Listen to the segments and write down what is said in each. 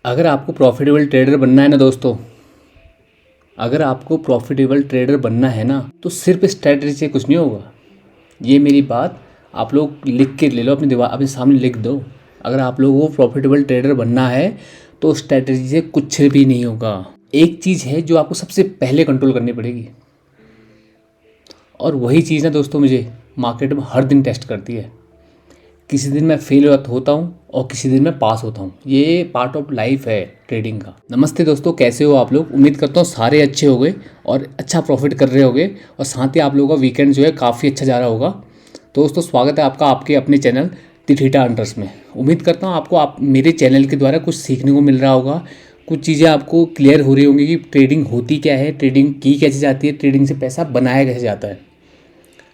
अगर आपको profitable trader बनना है ना दोस्तों, अगर आपको प्रॉफिटेबल ट्रेडर बनना है ना, तो सिर्फ स्ट्रैटेजी से कुछ नहीं होगा। ये मेरी बात आप लोग लिख के ले लो, अपनी दीवार अपने सामने लिख दो। अगर आप लोगों को प्रॉफिटेबल ट्रेडर बनना है तो स्ट्रैटेजी से कुछ भी नहीं होगा। एक चीज़ है जो आपको सबसे पहले कंट्रोल करनी पड़ेगी, और वही चीज़ ना दोस्तों मुझे मार्केट में हर दिन टेस्ट करती है। किसी दिन मैं फेल होता हूँ और किसी दिन मैं पास होता हूँ। ये पार्ट ऑफ लाइफ है ट्रेडिंग का। नमस्ते दोस्तों, कैसे हो आप लोग? उम्मीद करता हूँ सारे अच्छे हो गए और अच्छा प्रॉफिट कर रहे होगे, और साथ ही आप लोगों का वीकेंड जो है काफ़ी अच्छा जा रहा होगा। दोस्तों स्वागत है आपका आपके अपने चैनल द थीटा हंटर्स में। उम्मीद करता हूँ आपको मेरे चैनल के द्वारा कुछ सीखने को मिल रहा होगा, कुछ चीज़ें आपको क्लियर हो रही होंगी कि ट्रेडिंग होती क्या है, ट्रेडिंग की कैसे जाती है, ट्रेडिंग से पैसा बनाया कैसे जाता है।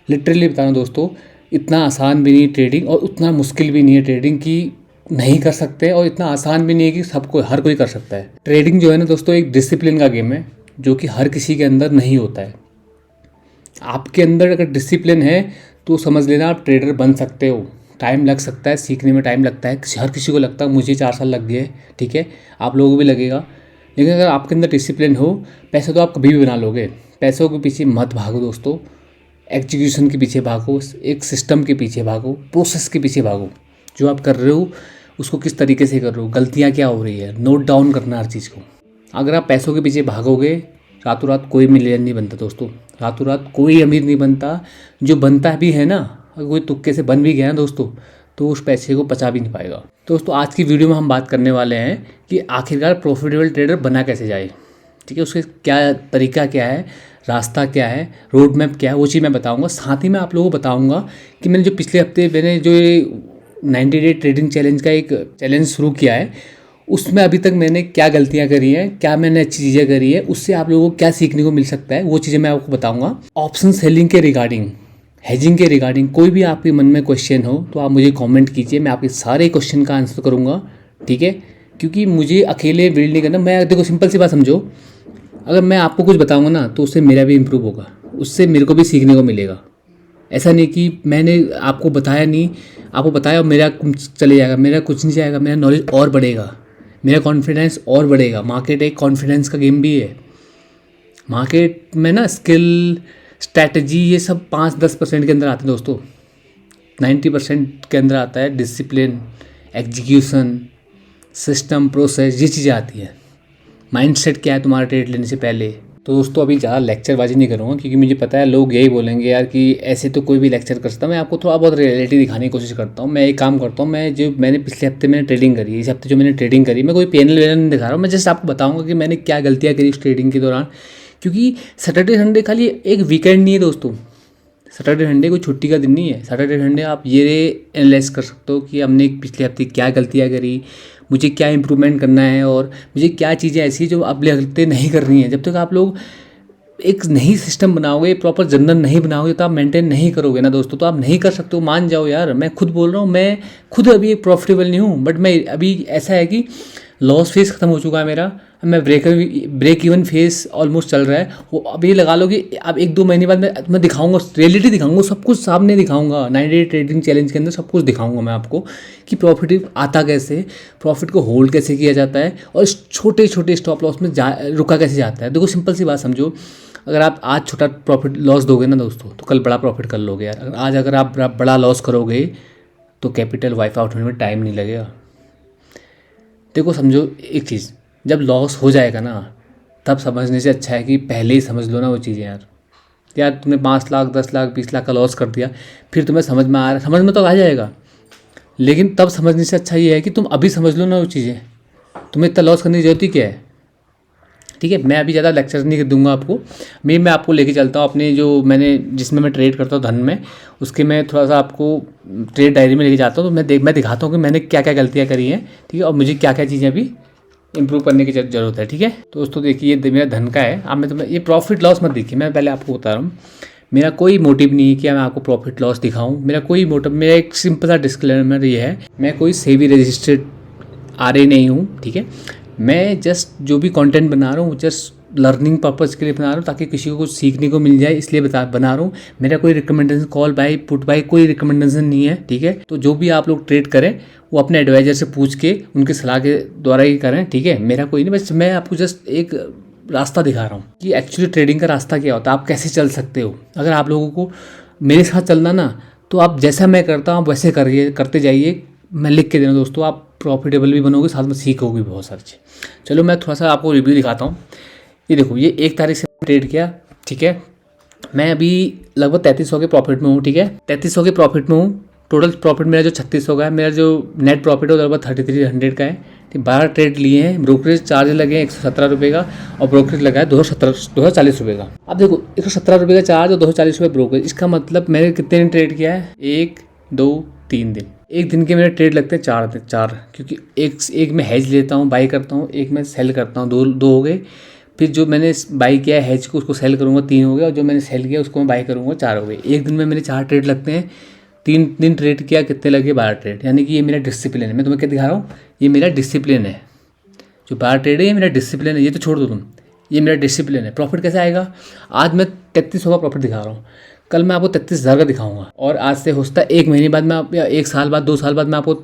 लिटरली बता रहा हूँ दोस्तों, इतना आसान भी नहीं ट्रेडिंग, और उतना मुश्किल भी नहीं है ट्रेडिंग की नहीं कर सकते, और इतना आसान भी नहीं है कि सबको हर कोई कर सकता है। ट्रेडिंग जो है ना दोस्तों, एक डिसिप्लिन का गेम है जो कि हर किसी के अंदर नहीं होता है। आपके अंदर अगर डिसिप्लिन है तो समझ लेना आप ट्रेडर बन सकते हो। टाइम लग सकता है, सीखने में टाइम लगता है, हर किसी को लगता है। मुझे 4 साल लग गए, ठीक है, आप लोगों को भी लगेगा। लेकिन अगर आपके अंदर डिसिप्लिन हो, पैसे तो आप कभी भी बना लोगे। पैसों के पीछे मत भागो दोस्तों, एग्जीक्यूशन के पीछे भागो, एक सिस्टम के पीछे भागो, प्रोसेस के पीछे भागो। जो आप कर रहे हो उसको किस तरीके से कर रहे हो, गलतियाँ क्या हो रही है, नोट डाउन करना हर चीज़ को। अगर आप पैसों के पीछे भागोगे, रातों रात कोई मिलियन नहीं बनता दोस्तों, रातों रात कोई अमीर नहीं बनता। जो बनता भी है ना, अगर कोई तुक्के से बन भी गया ना दोस्तों, तो उस पैसे को बचा भी नहीं पाएगा। दोस्तों आज की वीडियो में हम बात करने वाले हैं कि आखिरकार प्रॉफिटेबल ट्रेडर बना कैसे जाए, ठीक है, उसके क्या तरीका क्या है, रास्ता क्या है, रोड मैप क्या है, वो चीज़ मैं बताऊंगा। साथ ही मैं आप लोगों को बताऊंगा कि मैंने जो पिछले हफ्ते मैंने जो ये 90 डे ट्रेडिंग चैलेंज का एक चैलेंज शुरू किया है, उसमें अभी तक मैंने क्या गलतियां करी हैं, क्या मैंने अच्छी चीज़ें करी है, उससे आप लोगों को क्या सीखने को मिल सकता है, वो चीज़ें मैं आपको बताऊंगा। ऑप्शन सेलिंग के रिगार्डिंग, हेजिंग के रिगार्डिंग कोई भी आपके मन में क्वेश्चन हो तो आप मुझे कमेंट कीजिए, मैं आपके सारे क्वेश्चन का आंसर करूँगा, ठीक है। क्योंकि मुझे अकेले बिल्ड नहीं करना। मैं देखो सिंपल सी बात समझो, अगर मैं आपको कुछ बताऊंगा ना तो उससे मेरा भी इम्प्रूव होगा, उससे मेरे को भी सीखने को मिलेगा। ऐसा नहीं कि मैंने आपको बताया नहीं, आपको बताया और मेरा चले जाएगा, मेरा कुछ नहीं जाएगा, मेरा नॉलेज और बढ़ेगा, मेरा कॉन्फिडेंस और बढ़ेगा। मार्केट एक कॉन्फिडेंस का गेम भी है। मार्केट में ना स्किल, स्ट्रैटेजी, ये सब 5-10% के अंदर आते हैं दोस्तों। 90% के अंदर आता है डिसिप्लिन, एग्जीक्यूशन, सिस्टम, प्रोसेस, ये चीज़ें आती हैं। माइंडसेट क्या है तुम्हारा ट्रेड लेने से पहले। तो दोस्तों अभी ज़्यादा लेक्चरबाजी नहीं करूँगा, क्योंकि मुझे पता है लोग यही बोलेंगे यार कि ऐसे तो कोई भी लेक्चर कर सकता है। मैं आपको थोड़ा बहुत रियलिटी दिखाने की कोशिश करता हूँ। मैं एक काम करता हूँ, मैंने पिछले हफ्ते मैंने ट्रेडिंग करी है, इस हफ्ते जो मैंने ट्रेडिंग करी, मैं कोई पैनल वेनल नहीं दिखा रहा हूँ, मैं जस्ट आपको बताऊँगा कि मैंने क्या गलतियाँ करी उस ट्रेडिंग के दौरान। क्योंकि सैटरडे संडे खाली एक वीकेंड नहीं है दोस्तों, सैटरडे संडे कोई छुट्टी का दिन नहीं है। सैटरडे संडे आप ये एनालाइज कर सकते हो कि हमने पिछले हफ्ते क्या गलतियाँ करी, मुझे क्या इंप्रूवमेंट करना है, और मुझे क्या चीज़ें ऐसी जो अगले हफ्ते नहीं करनी है। जब तक आप लोग एक नई सिस्टम बनाओगे, प्रॉपर जर्नल नहीं बनाओगे, तो आप मेंटेन नहीं करोगे ना दोस्तों, तो आप नहीं कर सकते हो। मान जाओ यार, मैं खुद बोल रहा हूँ, मैं खुद अभी एक प्रॉफिटेबल नहीं हूँ, बट मैं अभी ऐसा है कि लॉस फेज खत्म हो चुका है मेरा, मैं ब्रेक इवन फेज ऑलमोस्ट चल रहा है। वो अब ये लगा लो कि अब 1-2 महीने बाद मैं दिखाऊंगा, रियलिटी दिखाऊंगा, सब कुछ सामने दिखाऊंगा। 90 डे ट्रेडिंग चैलेंज के अंदर सब कुछ दिखाऊंगा मैं आपको कि प्रॉफिट आता कैसे, प्रॉफिट को होल्ड कैसे किया जाता है, और छोटे छोटे स्टॉप लॉस में रुका कैसे जाता है। देखो सिंपल सी बात समझो, अगर आप आज छोटा प्रॉफिट लॉस दोगे ना दोस्तों, तो कल बड़ा प्रॉफिट कर लोगे यार। आज अगर आप बड़ा लॉस करोगे तो कैपिटल वाइप आउट होने में टाइम नहीं लगेगा। देखो समझो एक चीज़, जब लॉस हो जाएगा ना, तब समझने से अच्छा है कि पहले ही समझ लो ना वो चीज़ें। यार तुमने 5 लाख, 10 लाख, 20 लाख का लॉस कर दिया, फिर तुम्हें समझ में आ रहा, समझ में तो आ जाएगा, लेकिन तब समझने से अच्छा ये है कि तुम अभी समझ लो ना वो चीज़ें। तुम्हें इतना लॉस करने की जरूरत ही क्या है, ठीक है। मैं अभी ज़्यादा लेक्चर नहीं दूंगा आपको, मैं आपको लेके चलता हूँ अपने जो जिसमें मैं ट्रेड करता हूँ धन में, उसके मैं थोड़ा सा आपको ट्रेड डायरी में लेके जाता हूँ। तो मैं दिखाता हूँ कि मैंने क्या क्या गलतियाँ करी हैं, ठीक है, और मुझे क्या क्या चीज़ें अभी इंप्रूव करने की ज़रूरत है, ठीक है। तो दोस्तों देखिए ये मेरा धन का है। अब मैं तुम्हें ये प्रॉफिट लॉस मत देखिए, मैं पहले आपको बता रहा हूँ, मेरा कोई मोटिव नहीं है कि मैं आपको प्रॉफिट लॉस दिखाऊँ। मेरा कोई मोटिव, मेरा एक सिंपल सा डिस्क्लेमर ये है, मैं कोई सेबी रजिस्टर्ड RA नहीं हूँ, ठीक है। मैं जस्ट जो भी कंटेंट बना रहा हूँ जस्ट लर्निंग पर्पज़ के लिए बना रहा हूँ, ताकि किसी को कुछ सीखने को मिल जाए, इसलिए बना रहा हूँ। मेरा कोई recommendation, call buy put buy कोई रिकमेंडेशन नहीं है, ठीक है। तो जो भी आप लोग ट्रेड करें वो अपने एडवाइज़र से पूछ के उनकी सलाह के द्वारा ही करें, ठीक है। मेरा कोई नहीं, बस मैं आपको जस्ट एक रास्ता दिखा रहा हूँ कि एक्चुअली ट्रेडिंग का रास्ता क्या होता है, आप कैसे चल सकते हो। अगर आप लोगों को मेरे साथ चलना ना, तो आप जैसा मैं करता हूँ वैसे करते जाइए। मैं लिख के देना दोस्तों, आप प्रॉफिटेबल भी बनोगे, साथ में सीखोगे भी बहुत सारी चीज़। चलो मैं थोड़ा सा आपको रिव्यू दिखाता हूँ। ये देखो, ये 1 तारीख से ट्रेड किया, ठीक है। मैं अभी लगभग 3300 के प्रॉफिट में हूँ, ठीक है। 3300 के प्रॉफिट में हूँ। टोटल प्रॉफिट मेरा जो 3600 का है, मेरा जो नेट प्रॉफिट है वो लगभग 3300 का है, ठीक। 12 ट्रेड लिए हैं। ब्रोकरेज चार्ज लगे हैं 117 रुपये का, और ब्रोकरेज लगा है 240 रुपये का। अब देखो, 117 रुपये का चार्ज और 240 रुपये ब्रोकरेज, इसका मतलब मैंने कितने दिन ट्रेड किया है? 1 2 3 दिन। एक दिन के मेरे ट्रेड लगते हैं 4, क्योंकि एक मैं हेज लेता हूँ, बाई करता हूँ, एक मैं सेल करता हूँ, दो हो गए। फिर जो मैंने बाई किया है हेज को, उसको सेल करूँगा, 3 हो गए, और जो मैंने सेल किया उसको मैं बाई करूँगा, 4 हो गए। एक दिन में मेरे 4 ट्रेड लगते हैं। 3 दिन ट्रेड किया, कितने लगे? 12 ट्रेड। यानी कि ये मेरा डिसिप्लिन है। मैं तुम्हें क्या दिखा रहा हूँ, ये मेरा डिसिप्लिन है। जो 12 ट्रेड है ये मेरा डिसिप्लिन है, ये तो छोड़ दो तुम, ये मेरा डिसिप्लिन है। प्रॉफिट कैसे आएगा? आज मैं 3300 का प्रॉफिट दिखा रहा हूँ, कल मैं आपको 33,000 का दिखाऊंगा, और आज से हो सकता है 1 महीने बाद मैं, या 1 साल बाद, 2 साल बाद मैं आपको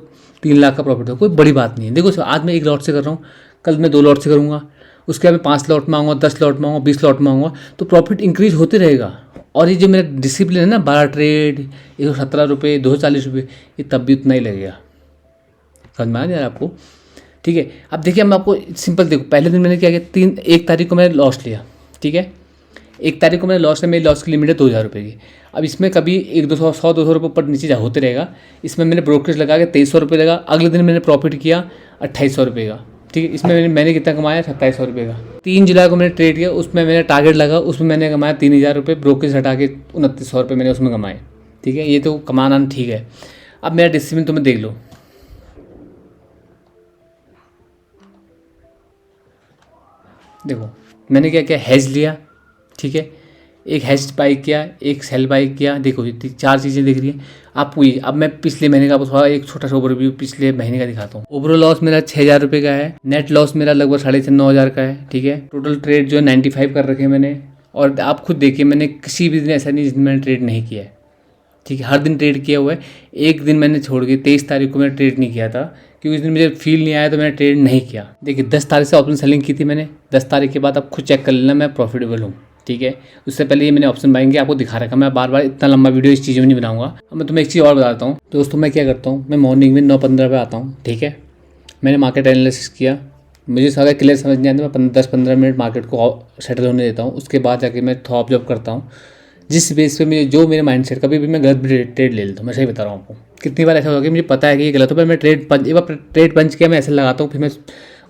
3 लाख का प्रॉफिट दूँ। कोई बड़ी बात नहीं है। देखो, आज मैं 1 लॉट से कर रहा हूँ, कल मैं 2 लॉट से करूँगा, उसके बाद मैं 5 लॉट में आऊँगा, 10 लॉट में आऊँगा, 20 लॉट में आऊँगा, तो प्रॉफिट इंक्रीज होते रहेगा। और ये जो मेरा डिसिप्लिन है ना, 12 ट्रेड, 117 रुपये, 240 रुपये, ये तब भी उतना ही लगेगा। समझ में आ रहा है आपको? ठीक है। अब देखिए, मैं आपको सिंपल, देखो, पहले दिन मैंने क्या किया, 1 तारीख को मैंने लॉस लिया, ठीक है। 1 तारीख को मैंने लॉस लिया, मेरी लॉस की लिमिट है 2000 रुपये की। अब इसमें कभी 100-200 रुपये ऊपर नीचे होते रहेगा। इसमें मैंने ब्रोकरेज लगा के 2300 रुपये लगा। अगले दिन मैंने प्रॉफिट किया 2800 रुपये का, ठीक है। इसमें मैंने कितना कमाया? 2700 रुपये का। 3 जुलाई को मैंने ट्रेड किया, उसमें मैंने टारगेट लगा, उसमें मैंने कमाया 3000 रुपये। ब्रोकरेज हटा के 2900 रुपये मैंने उसमें कमाए, ठीक है। ये तो कमाना ठीक है। अब मेरा डिसिप्लिन तुम्हें देख लो, देखो मैंने क्या किया, हेज लिया, ठीक है। एक हेज बाई किया, एक सेल बाई किया। देखो, ये 4 चीज़ें दिख रही हैं आपको। ये अब मैं पिछले महीने का थोड़ा एक छोटा सा ओवरव्यू पिछले महीने का दिखाता हूँ। ओवरऑल लॉस मेरा 6000 रुपये का है। नेट लॉस मेरा लगभग 9,500 का है, ठीक है। टोटल ट्रेड जो है 95 कर रखे हैं मैंने। और आप खुद देखिए, मैंने किसी भी दिन ऐसा नहीं जिसमें मैंने ट्रेड नहीं किया है, ठीक है। हर दिन ट्रेड किया हुआ है। एक दिन मैंने छोड़ के 23 तारीख को मैंने ट्रेड नहीं किया था, क्योंकि उस दिन मुझे फील नहीं आया, तो मैंने ट्रेड नहीं किया। देखिए, 10 तारीख से ऑप्शन सेलिंग की थी मैंने। 10 तारीख के बाद आप खुद चेक कर लेना मैं प्रॉफिटेबल हूँ, ठीक है। उससे पहले ये मैंने ऑप्शन बाइंग किया, आपको दिखा रखा। मैं बार बार इतना लंबा वीडियो इस चीज़ में नहीं बनाऊंगा। अब मैं तुम्हें एक चीज़ और बताता हूँ दोस्तों। मैं क्या करता हूँ, मैं मॉर्निंग में 9:15 पे आता हूँ, ठीक है। मैंने मार्केट एनालिसिस किया, मुझे सारा क्लियर समझ नहीं आता, मैं 10-15 मिनट मार्केट को सेटल होने देता हूँ। उसके बाद जाके मैं थोड़ा ऑब्जर्व करता हूँ, जिस बेस पे मुझे जो मेरे माइंडसेट, कभी भी मैं गलत भी ट्रेड ले लेता हूँ। मैं सही बता रहा हूँ आपको। कितनी बार ऐसा होगा कि मुझे पता है कि ये गलत हो, पर मैं एक बार ट्रेड पंच किया, मैं ऐसे लगाता हूँ, फिर मैं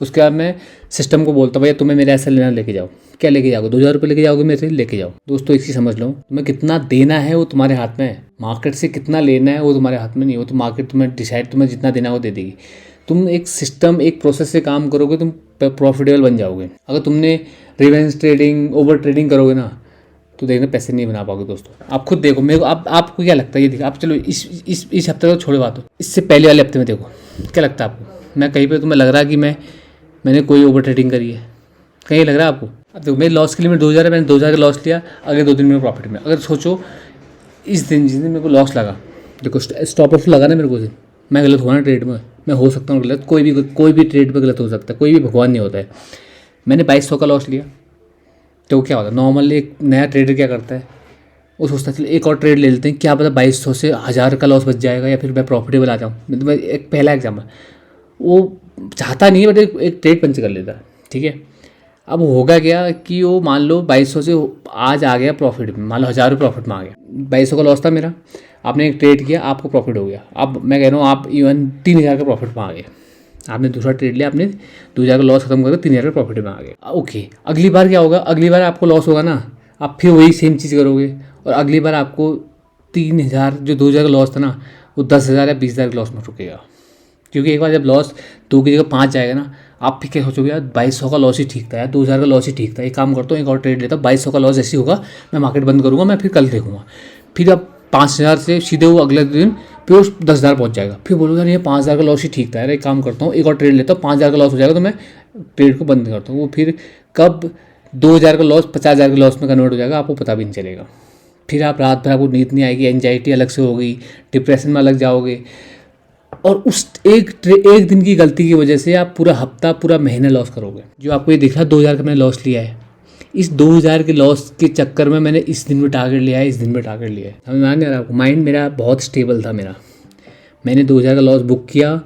उसके बाद मैं सिस्टम को बोलता हूँ, भैया तुम्हें मेरा ऐसा लेना, लेके जाओ। क्या लेके जाओगे? 2000 रुपये लेके जाओगे मेरे से? लेके जाओ। दोस्तों, एक चीज़ समझ लो, तुम्हें कितना देना है वो तुम्हारे हाथ में है। मार्केट से कितना लेना है वो तुम्हारे हाथ में नहीं, वो तो मार्केट तुम्हें डिसाइड, तुम्हें जितना देना है वो दे देगी। तुम एक सिस्टम, एक प्रोसेस से काम करोगे, तुम प्रॉफिटेबल बन जाओगे। अगर तुमने रिवेंज ट्रेडिंग, ओवर ट्रेडिंग करोगे ना, तो देखना पैसे नहीं बना पाओगे दोस्तों। आप खुद देखो, मेरे को आपको क्या लगता है? ये देखो, आप चलो इस हफ्ते को छोड़े बात हो, इससे पहले वाले हफ्ते में देखो, क्या लगता है आपको? मैं कहीं पे तुम्हें लग रहा है कि मैंने कोई ओवर ट्रेडिंग करी है? कहीं लग रहा है आपको? अब देखो, मेरे लॉस की लिमिट 2000 है, मैंने 2000 का लॉस लिया, अगले 2 दिन मेरे प्रॉफिट में। अगर सोचो, इस दिन जिस दिन मेरे को लॉस लगा, देखो स्टॉप लॉस लगा ना मेरे को, मैं गलत हुआ ना ट्रेड में, मैं हो सकता हूँ गलत, कोई भी ट्रेड में गलत हो सकता है, कोई भी भगवान नहीं होता है। मैंने 2200 का लॉस लिया, तो क्या होता है? नॉर्मली एक नया ट्रेडर क्या करता है, वो सोचता है चलो एक और ट्रेड ले लेते हैं, क्या पता 2200 से 1000 का लॉस बच जाएगा, या फिर मैं प्रॉफिटेबल आ जाऊँ। तो मैं एक पहला एग्जाम्पल, वो चाहता नहीं है, बट एक ट्रेड पंच कर लेता है, ठीक है। अब होगा क्या कि वो मान लो 2200 से आज आ गया प्रॉफिट में, मान लो 1000 रुपये प्रॉफिट में आ गया। 2200 का लॉस था मेरा, आपने एक ट्रेड किया, आपको प्रॉफिट हो गया। अब मैं कह रहा हूँ, आप इवन 3000 का प्रॉफिट में आ गए। आपने दूसरा ट्रेड लिया, आपने 2000 का लॉस खत्म करके 3000 का प्रॉफिट में आ गए। ओके, अगली बार क्या होगा? अगली बार आपको लॉस होगा ना, आप फिर वही सेम चीज़ करोगे, और अगली बार आपको 3000, जो 2000 का लॉस था ना, वो 10,000 या 20,000 के लॉस में रुकेगा। क्योंकि एक बार जब लॉस 2 की जगह 5 जाएगा ना, आप फिर क्या सोचोगे, यार 2200 का लॉस ही ठीक था, यार 2000 का लॉस ही ठीक था, एक काम करता हूँ, एक और ट्रेड लेता हूँ, 2200 का लॉस ऐसी होगा, मैं मार्केट बंद करूँगा, मैं फिर कल देखूँगा। फिर अब 5000 से सीधे वो अगले दिन फिर वो 10,000 पहुँच जाएगा। फिर बोलोगे यार ये 5000 का लॉस ही ठीक था, यार एक काम करता हूँ, एक और ट्रेड लेता हूँ, 5000 का लॉस हो जाएगा, तो मैं ट्रेड को बंद करता हूँ। वो फिर कब 2,000 का लॉस 50,000 के लॉस में कन्वर्ट हो जाएगा, आपको पता भी नहीं चलेगा। फिर आप रात भर आपको नींद नहीं आएगी, एंजाइटी अलग से होगी, डिप्रेशन में अलग जाओगे, और उस एक दिन की गलती की वजह से आप पूरा हफ्ता पूरा महीना लॉस करोगे। जो आपको ये दिख रहा है 2,000 का मैंने लॉस लिया है, इस 2,000 के लॉस के चक्कर में मैंने इस दिन में टारगेट लिया है, इस दिन में टारगेट लिया है। समझ में आ गया आपको? माइंड मेरा बहुत स्टेबल था मेरा। मैंने 2,000 का लॉस बुक किया,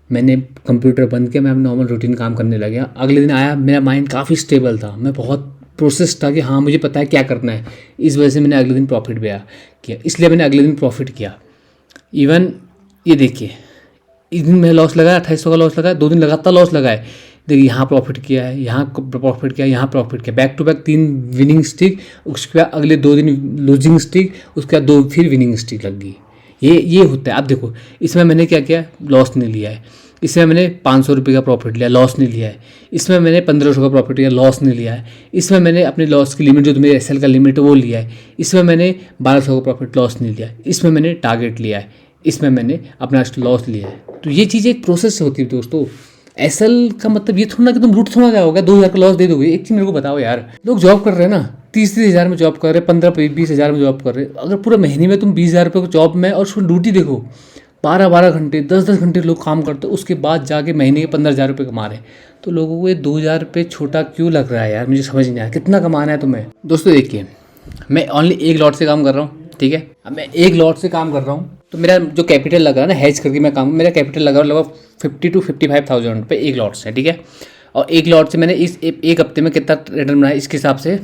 मैंने कंप्यूटर बंद किया, मैं अपना नॉर्मल रूटीन काम करने लग गया। अगले दिन आया, मेरा माइंड काफ़ी स्टेबल था, मैं बहुत प्रोसेस था कि हाँ मुझे पता है क्या करना है। इस वजह से मैंने अगले दिन प्रॉफिट भी आया किया, इसलिए मैंने अगले दिन प्रॉफिट किया। इवन ये देखिए, इस दिन में लॉस लगाया, 2800 का लॉस लगाया, 2 दिन लगातार लॉस लगाए, देखिए यहाँ प्रॉफिट किया है, यहाँ प्रॉफिट किया, यहाँ प्रॉफिट किया, back to back 3 winning stick, उसके बाद अगले 2 दिन लूजिंग स्टिक, उसके बाद 2 फिर विनिंग स्टिक लग गई। ये होता है। अब देखो इसमें मैंने क्या किया, लॉस नहीं लिया है। इसमें मैंने 500 रुपये का प्रॉफिट लिया, लॉस नहीं लिया है। इसमें मैंने 1500 का प्रॉफिट लिया, लॉस नहीं लिया है। इसमें मैंने अपने लॉस की लिमिट, जो मेरे एसएल का लिमिट है वो लिया है। इसमें मैंने 1200 का प्रॉफिट लॉस नहीं लिया है। इसमें मैंने टारगेट लिया है, इसमें मैंने अपना लॉस लिया है। तो ये चीज़ एक प्रोसेस से होती है दोस्तों। एसएल का मतलब ये थोड़ा ना कि तुम रूट थोड़ा जाओगे, 2,000 का लॉस दे दोगे। एक चीज़ मेरे को बताओ यार, लोग जॉब कर रहे हैं ना, 30-30 हज़ार में जॉब कर रहे हैं, 15-20 हज़ार में जॉब कर रहे हैं। अगर पूरे महीने में तुम 20,000 रुपये को जॉब में, और उसको ड्यूटी देखो 12-12 घंटे 10-10 घंटे लोग काम करते हैं, उसके बाद जाके महीने के 15,000 रुपये कमा रहे हैं। तो लोगों को ये 2,000 रुपये छोटा क्यों लग रहा है यार, मुझे समझ नहीं आया कितना कमाना है तुम्हें। दोस्तों देखिए, मैं ओनली एक लॉट से काम कर रहा हूँ, ठीक है। अब मैं एक लॉट से काम कर रहा हूँ, तो मेरा जो कैपिटल लग रहा है ना, हेज करके मैं काम, मेरा कैपिटल लगा लगभग 50 to 55,000 रुपये एक लॉट से, ठीक है। और एक लॉट से मैंने इस एक हफ्ते में कितना रिटर्न बनाया, इसके हिसाब से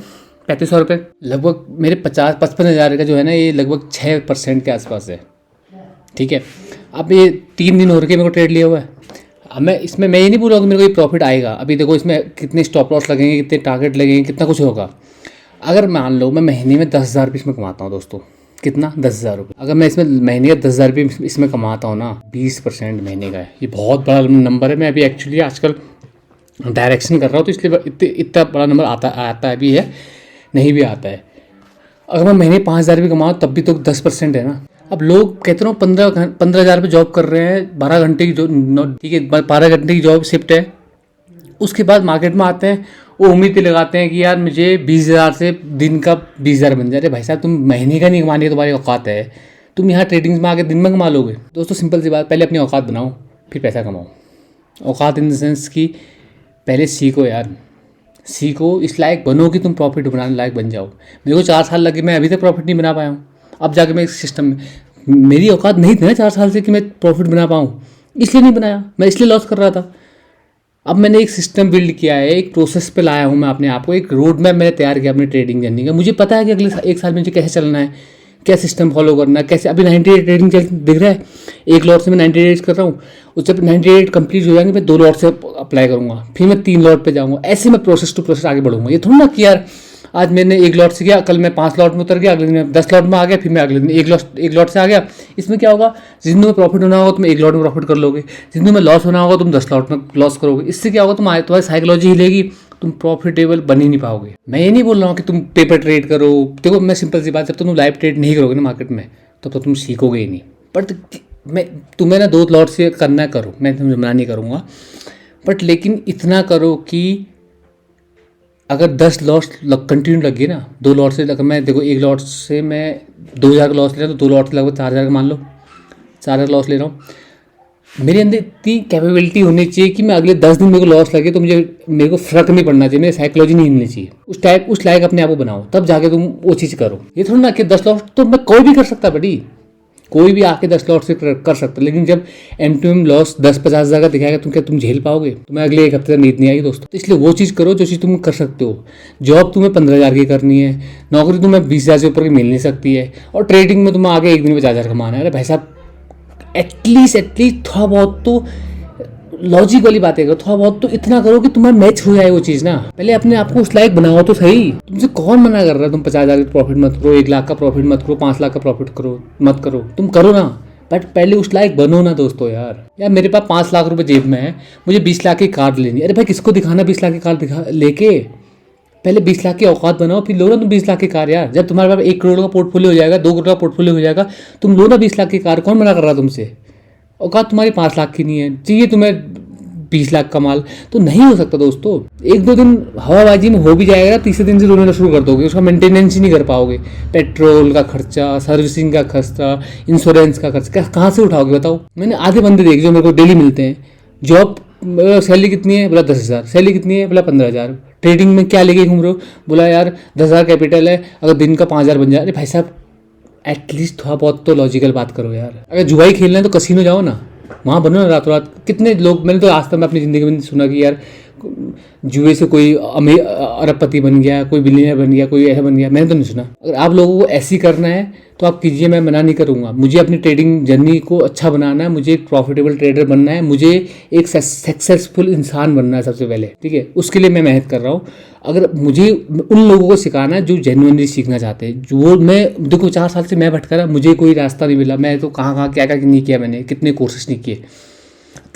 3500 रुपये, लगभग मेरे 50-55 हज़ार का जो है ना, ये लगभग 6% के आसपास है, ठीक है। अब ये 3 दिन हो रखे मेरे को ट्रेड लिया हुआ है। अब मैं इसमें मैं ये नहीं बोल रहा हूँ कि मेरे को ये प्रॉफिट आएगा। अभी देखो इसमें कितने स्टॉप लॉस लगेंगे, कितने टारगेट लगेंगे, कितना कुछ होगा। अगर मान लो मैं महीने में 10,000 रुपये इसमें कमाता हूँ दोस्तों, कितना 10,000 रुपये, अगर मैं इसमें महीने का 10,000 रुपये इसमें कमाता हूँ ना, 20% महीने का है, ये बहुत बड़ा नंबर है। मैं अभी एक्चुअली आजकल डायरेक्शन कर रहा हूँ, तो इसलिए इतना बड़ा नंबर आता भी है, नहीं भी आता है। अगर मैं महीने 5,000 रुपये कमाऊँ तब भी तो 10% है ना। अब लोग कहते रहो 15 हज़ार रुपये जॉब कर रहे हैं, 12 घंटे की जो, ठीक है 12 घंटे की जॉब शिफ्ट है, उसके बाद मार्केट में आते हैं, वो उम्मीद लगाते हैं कि यार मुझे 20,000 से दिन का 20,000 बन जाए। भाई साहब, तुम महीने का नहीं कमाने की तुम्हारी औकात है, तुम यहाँ ट्रेडिंग्स में आके दिन में कमा लोगे। दोस्तों सिंपल सी बात, पहले अपनी औकात बनाओ फिर पैसा कमाओ। औकात इन द सेंस कि पहले सीखो यार, सीखो, इस लायक बनो कि तुम प्रॉफिट बनाने लायक बन जाओ। मेरे को 4 साल लगे, मैं अभी तक प्रॉफिट नहीं बना पाया हूँ। अब जाके मैं इस सिस्टम में, मेरी औकात नहीं थी ना 4 साल से कि मैं प्रॉफिट बना पाऊँ, इसलिए नहीं बनाया, मैं इसलिए लॉस कर रहा था। अब मैंने एक सिस्टम बिल्ड किया है, एक प्रोसेस पे लाया हूँ मैं अपने आप को, एक रोड मैप मैंने तैयार किया अपनी ट्रेडिंग जर्नी का। मुझे पता है कि अगले 1 साल में मुझे कैसे चलना है, क्या सिस्टम फॉलो करना है, कैसे। अभी 98 ट्रेडिंग दिख रहा है, एक लॉट से मैं 98 कर रहा हूँ, उससे 98 कंप्लीट हो जाएंगे, मैं 2 लॉट से अप्लाई करूँगा, फिर मैं 3 लॉट पे जाऊँगा। ऐसे मैं प्रोसेस टू प्रोसेस आगे बढ़ूँगा। ये थोड़ा ना कि यार आज मैंने 1 लॉट से किया, कल मैं 5 लॉट में उतर गया, अगले दिन मैं 10 लॉट में आ गया, फिर मैं अगले दिन 1 लॉट से आ गया। इसमें क्या होगा, जिन दिनों में प्रॉफिट होना होगा तुम 1 लॉट में प्रॉफिट कर लोगे, जिन दिनों में लॉस होना होगा तुम 10 लॉट में लॉस करोगे। इससे क्या होगा, तुम्हारी साइकोलॉजी हिलेगी, तुम प्रॉफिटेबल बन ही नहीं पाओगे। मैं ये नहीं बोल रहा हूँ कि तुम पेपर ट्रेड करो। देखो मैं सिंपल सी बात, जब तुम लाइव ट्रेड नहीं करोगे ना मार्केट में, तब तो तुम सीखोगे ही नहीं। बट मैं तुम्हें ना 2 लॉट से करना करो, मैं तुम्हें मना नहीं करूँगा, बट लेकिन इतना करो कि अगर 10 लॉस कंटिन्यू लग गई ना, 2 लॉट से, अगर मैं देखो 1 लॉट से मैं 2,000 का लॉस ले रहा हूँ, तो 2 लॉट से लगभग 4,000 का मान लो, 4,000 लॉस ले रहा हूँ। मेरे अंदर इतनी कैपेबिलिटी होनी चाहिए कि मैं अगले 10 दिन मेरे को लॉस लगे तो मेरे को फर्क नहीं पड़ना चाहिए, मेरी साइकोलॉजी नहीं हिलनी चाहिए। उस लायक अपने आप को बनाओ, तब जाके तुम वो चीज़ करो। ये थोड़ा ना कि 10 लॉस तो मैं कोई भी कर सकता बड़ी, कोई भी आके 10 लॉट से कर सकता, लेकिन जब एम लॉस 10-50 हज़ार का दिखाएगा, तुम क्या तुम झेल पाओगे? तुम्हें अगले 1 हफ्ते तक नींद नहीं आएगी दोस्तों। तो इसलिए वो चीज़ करो जो चीज़ तुम कर सकते हो। जॉब तुम्हें 15,000 की करनी है, नौकरी तुम्हें 20,000 से ऊपर की मिल नहीं सकती है, और ट्रेडिंग में तुम्हें आगे एक दिन में 4,000 कमाना है। अरे भाई साहब, एटलीस्ट थोड़ा बहुत तो लॉजिक वाली बातें करो, थोड़ा बहुत तो इतना करो कि तुम्हारा मैच हो जाए वो चीज़ ना। पहले अपने आप को उस लायक बनाओ तो सही। तुमसे कौन मना कर रहा है तुम 50,000 का प्रॉफिट मत करो, 1 लाख का प्रॉफिट मत करो, 5 लाख का प्रॉफिट करो मत करो, तुम करो ना, बट पहले उस लायक बनो ना दोस्तों। यार मेरे पास 5 लाख रुपए जेब में है, मुझे 20 लाख की कार लेनी है। अरे भाई किसको दिखाना 20 लाख की कार लेके? पहले 20 लाख की औकात बनाओ, फिर लो ना तुम 20 लाख की कार। यार जब तुम्हारे पास 1 करोड़ का पोर्टफोलियो हो जाएगा, 2 करोड़ का पोर्टफोलियो हो जाएगा, तुम लो ना 20 लाख की कार। कौन मना कर रहा है तुमसे? औकात तुम्हारी 5 लाख की नहीं है, चाहिए तुम्हें 20 लाख का माल, तो नहीं हो सकता दोस्तों। 1-2 दिन हवाबाजी में हो भी जाएगा, तीसरे दिन से रोना शुरू कर दोगे, उसका मेंटेनेंस ही नहीं कर पाओगे। पेट्रोल का खर्चा, सर्विसिंग का खर्चा, इंश्योरेंस का खर्चा कहाँ से उठाओगे बताओ। मैंने आधे बंदे देखे जो मेरे को डेली मिलते हैं, जॉब सैलरी कितनी है, बोला 10,000, सैलरी कितनी है, बोला 15,000, ट्रेडिंग में क्या लेके घूम रहे हो, बोला यार 10,000 कैपिटल है, अगर दिन का 5,000 बन जाए। अरे भाई साहब एटलीस्ट थोड़ा बहुत तो लॉजिकल बात करो यार। अगर जुआई खेलना है तो कसीनो जाओ ना, वहाँ बनो ना रातों रात। कितने लोग, मैंने तो आज तक मैं अपनी ज़िंदगी में सुना कि यार जुए से कोई अरबपति बन गया, कोई बिलियनर बन गया, कोई ऐसा बन गया, मैंने तो नहीं सुना। अगर आप लोगों को ऐसी करना है तो आप कीजिए, मैं मना नहीं करूँगा। मुझे अपनी ट्रेडिंग जर्नी को अच्छा बनाना है, मुझे एक प्रॉफिटेबल ट्रेडर बनना है, मुझे एक सक्सेसफुल इंसान बनना है सबसे पहले, ठीक है। उसके लिए मैं मेहनत कर रहा हूँ। अगर मुझे उन लोगों को सिखाना है जो जेन्युइनली सीखना चाहते हैं, जो मैं देखो 4 साल से मैं भटका रहा, मुझे कोई रास्ता नहीं मिला, मैं तो कहाँ क्या क्या नहीं किया, मैंने कितने कोर्सेस नहीं किए,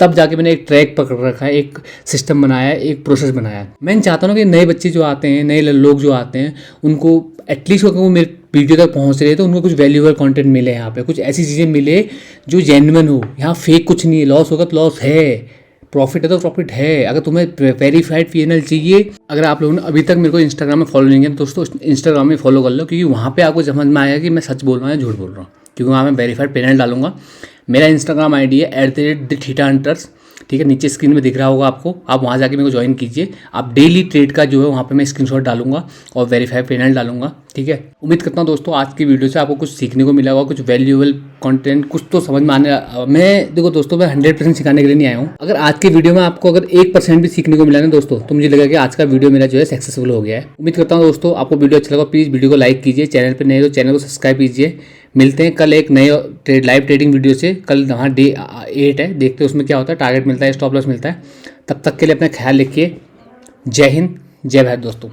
तब जाके मैंने एक ट्रैक पकड़ रखा है, एक सिस्टम बनाया है, एक प्रोसेस बनाया है। मैं चाहता हूँ कि नए बच्चे जो आते हैं, नए लोग जो आते हैं, उनको एटलीस्ट अगर वो मेरे वीडियो तक पहुँच रहे तो उनको कुछ वैल्यूएबल कंटेंट मिले, यहाँ पे कुछ ऐसी चीज़ें मिले जो जेन्युइन हो। यहाँ फेक कुछ नहीं है, लॉस होगा तो लॉस है, प्रॉफिट है तो प्रॉफिट है। अगर तुम्हें वेरीफाइड पीएनएल चाहिए, अगर आप लोगों ने अभी तक मेरे को इंस्टाग्राम में फॉलो नहीं किया दोस्तों, इंस्टाग्राम में फॉलो कर लो, क्योंकि वहाँ पे आपको समझ में आएगा कि मैं सच बोल रहा हूँ या झूठ बोल रहा हूँ, क्योंकि वहाँ मैं वेरीफाइड पीएनएल डालूंगा। मेरा इंस्टाग्राम आईडी है @thetahunters, ठीक है, नीचे स्क्रीन में दिख रहा होगा आपको, आप वहाँ जाके मेरे को ज्वाइन कीजिए। आप डेली ट्रेड का जो है वहाँ पे मैं स्क्रीनशॉट डालूंगा और वेरीफाई पेनल डालूंगा, ठीक है। उम्मीद करता हूँ दोस्तों आज की वीडियो से आपको कुछ सीखने को मिला होगा, कुछ वैल्यूएबल कंटेंट, कुछ तो समझ में आने। मैं देखो दोस्तों, मैं 100% सिखाने के लिए नहीं आया हूँ। अगर आज के वीडियो में आपको अगर 1% भी सीखने को मिला ना दोस्तों, तो मुझे लगा कि आज का वीडियो मेरा जो है सक्सेसफुल हो गया है। उम्मीद करता हूँ दोस्तों आपको वीडियो अच्छा लगा, प्लीज़ वीडियो को लाइक कीजिए, चैनल पर नए तो चैनल को सब्सक्राइब कीजिए। मिलते हैं कल एक नए लाइव ट्रेडिंग वीडियो से। कल वहाँ डे 8 है, देखते हैं उसमें क्या होता है, टारगेट मिलता है, स्टॉप लॉस मिलता है। तब तक के लिए अपना ख्याल रखिए। जय हिंद, जय भारत दोस्तों।